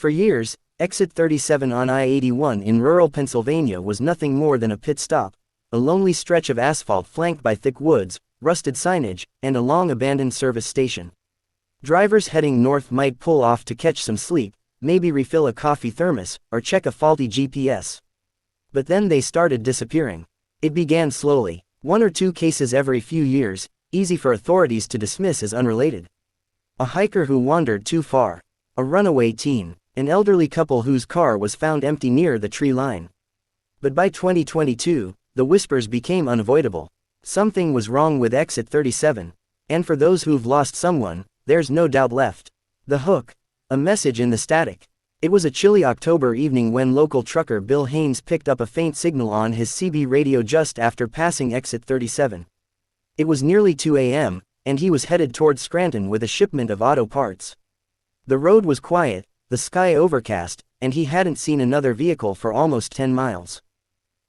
For years, exit 37 on I-81 in rural Pennsylvania was nothing more than a pit stop, a lonely stretch of asphalt flanked by thick woods, rusted signage, and a long-abandoned service station. Drivers heading north might pull off to catch some sleep, maybe refill a coffee thermos, or check a faulty GPS. But then they started disappearing. It began slowly, 1 or 2 cases every few years, easy for authorities to dismiss as unrelated. A hiker who wandered too far. A runaway teen. An elderly couple whose car was found empty near the tree line. But by 2022, the whispers became unavoidable. Something was wrong with exit 37. And for those who've lost someone, there's no doubt left. The hook. A message in the static. It was a chilly October evening when local trucker Bill Haynes picked up a faint signal on his CB radio just after passing exit 37. It was nearly 2 a.m., and he was headed towards Scranton with a shipment of auto parts. The road was quiet, the sky overcast, and he hadn't seen another vehicle for almost 10 miles.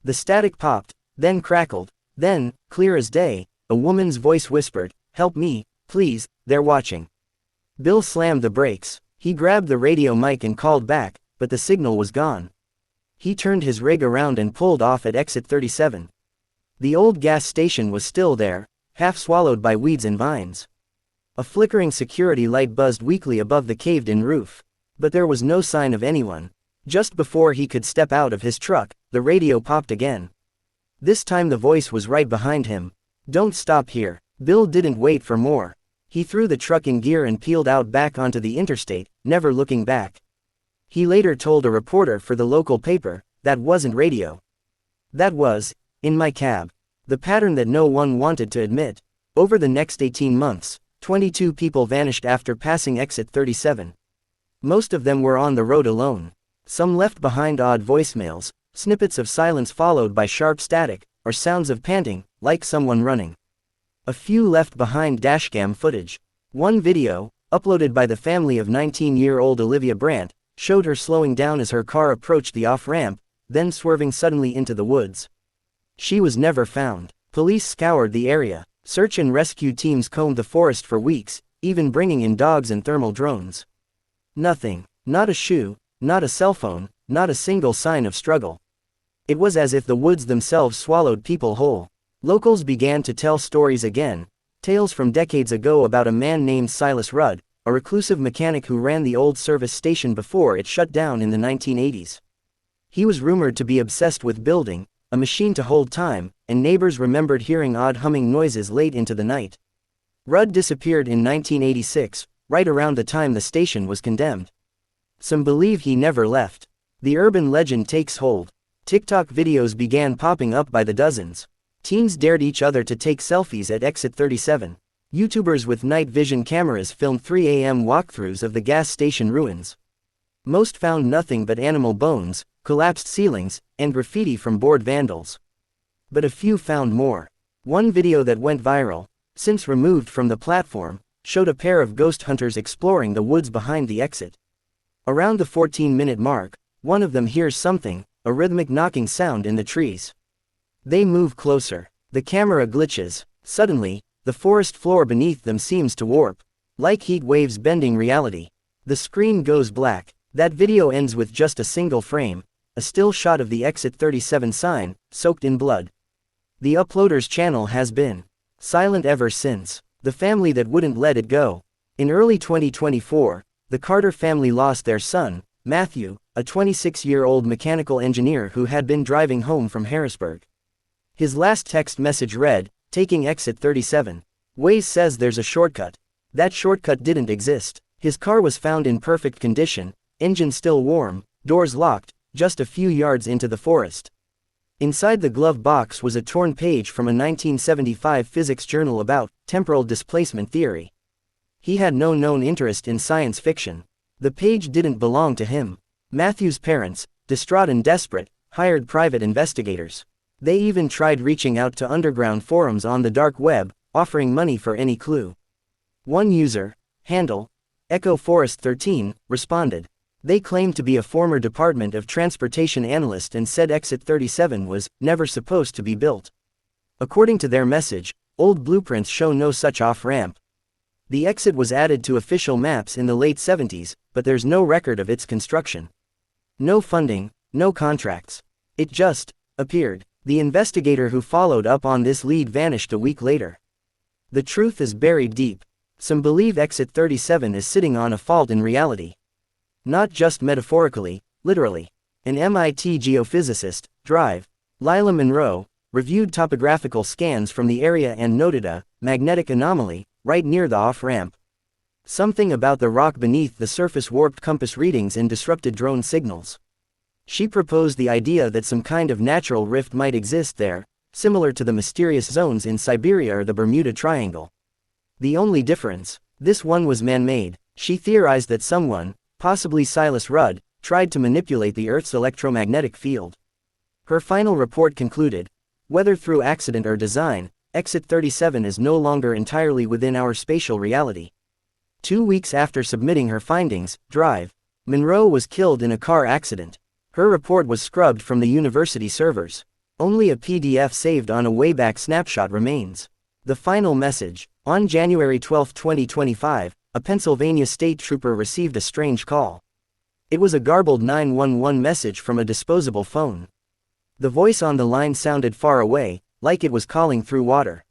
The static popped, then crackled, then, clear as day, a woman's voice whispered, "Help me, please, they're watching." Bill slammed the brakes. He grabbed the radio mic and called back, but the signal was gone. He turned his rig around and pulled off at exit 37. The old gas station was still there, half swallowed by weeds and vines. A flickering security light buzzed weakly above the caved-in roof. But there was no sign of anyone. Just before he could step out of his truck, the radio popped again. This time the voice was right behind him. "Don't stop here." Bill didn't wait for more. He threw the truck in gear and peeled out back onto the interstate, never looking back. He later told a reporter for the local paper, "That wasn't radio. That was, in my cab." The pattern that no one wanted to admit. Over the next 18 months, 22 people vanished after passing exit 37. Most of them were on the road alone. Some left behind odd voicemails, snippets of silence followed by sharp static, or sounds of panting, like someone running. A few left behind dashcam footage. One video, uploaded by the family of 19-year-old Olivia Brandt, showed her slowing down as her car approached the off-ramp, then swerving suddenly into the woods. She was never found. Police scoured the area. Search and rescue teams combed the forest for weeks, even bringing in dogs and thermal drones. Nothing. Not a shoe, not a cell phone, not a single sign of struggle. It was as if the woods themselves swallowed people whole. Locals began to tell stories again, tales from decades ago about a man named Silas Rudd, a reclusive mechanic who ran the old service station before it shut down in the 1980s. He was rumored to be obsessed with building a machine to hold time, and neighbors remembered hearing odd humming noises late into the night. Rudd disappeared in 1986, right around the time the station was condemned. Some believe he never left. The urban legend takes hold. TikTok videos began popping up by the dozens. Teens dared each other to take selfies at exit 37. YouTubers with night vision cameras filmed 3 a.m. walkthroughs of the gas station ruins. Most found nothing but animal bones, collapsed ceilings, and graffiti from bored vandals. But a few found more. One video that went viral, since removed from the platform, showed a pair of ghost hunters exploring the woods behind the exit. Around the 14-minute mark, one of them hears something, a rhythmic knocking sound in the trees. They move closer. The camera glitches. Suddenly, the forest floor beneath them seems to warp. Like heat waves bending reality. The screen goes black. That video ends with just a single frame, a still shot of the exit 37 sign, soaked in blood. The uploader's channel has been silent ever since. The family that wouldn't let it go. In early 2024, the Carter family lost their son, Matthew, a 26-year-old mechanical engineer who had been driving home from Harrisburg. His last text message read, "Taking exit 37. Waze says there's a shortcut." That shortcut didn't exist. His car was found in perfect condition, engine still warm, doors locked, just a few yards into the forest. Inside the glove box was a torn page from a 1975 physics journal about temporal displacement theory. He had no known interest in science fiction. The page didn't belong to him. Matthew's parents, distraught and desperate, hired private investigators. They even tried reaching out to underground forums on the dark web, offering money for any clue. One user, handle Echo Forest 13, responded. They claimed to be a former Department of Transportation analyst and said exit 37 was never supposed to be built. According to their message, old blueprints show no such off-ramp. The exit was added to official maps in the late 70s, but there's no record of its construction. No funding, no contracts. It just appeared. The investigator who followed up on this lead vanished a week later. The truth is buried deep. Some believe Exit 37 is sitting on a fault in reality. Not just metaphorically, literally. An MIT geophysicist, Drive, Lila Monroe, reviewed topographical scans from the area and noted a magnetic anomaly right near the off-ramp. Something about the rock beneath the surface warped compass readings and disrupted drone signals. She proposed the idea that some kind of natural rift might exist there, similar to the mysterious zones in Siberia or the Bermuda Triangle. The only difference, this one was man-made. She theorized that someone, possibly Silas Rudd, tried to manipulate the Earth's electromagnetic field. Her final report concluded, whether through accident or design, Exit 37 is no longer entirely within our spatial reality. 2 weeks after submitting her findings, Drive, Monroe was killed in a car accident. Her report was scrubbed from the university servers. Only a PDF saved on a Wayback Snapshot remains. The final message. On January 12, 2025, a Pennsylvania state trooper received a strange call. It was a garbled 911 message from a disposable phone. The voice on the line sounded far away, like it was calling through water.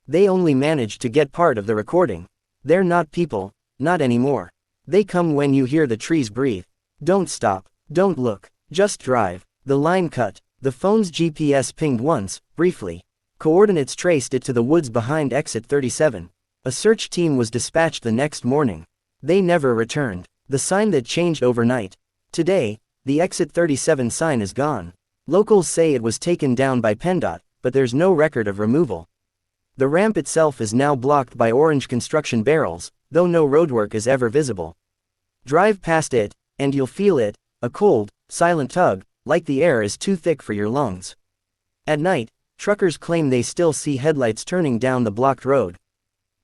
They only managed to get part of the recording. They're not people, not anymore. They come when you hear the trees breathe. Don't stop, don't look, just drive. The line cut. The phone's GPS pinged once, briefly. Coordinates traced it to the woods behind Exit 37. A search team was dispatched the next morning. They never returned. The sign that changed overnight. Today, the Exit 37 sign is gone. Locals say it was taken down by PennDOT, but there's no record of removal. The ramp itself is now blocked by orange construction barrels, though no roadwork is ever visible. Drive past it, and you'll feel it, a cold, silent tug, like the air is too thick for your lungs. At night, truckers claim they still see headlights turning down the blocked road.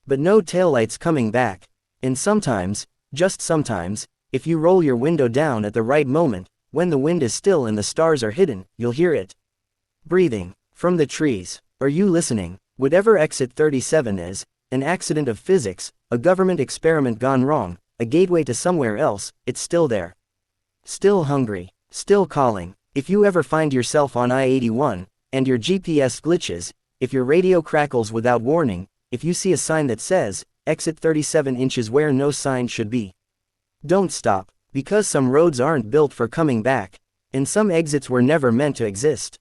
But no taillights coming back. And sometimes, just sometimes, if you roll your window down at the right moment, when the wind is still and the stars are hidden, you'll hear it. Breathing. From the trees. Are you listening? Whatever Exit 37 is, an accident of physics, a government experiment gone wrong, a gateway to somewhere else, it's still there. Still hungry. Still calling. If you ever find yourself on I-81, and your GPS glitches, if your radio crackles without warning, if you see a sign that says, Exit 37 inches where no sign should be. Don't stop, because some roads aren't built for coming back, and some exits were never meant to exist.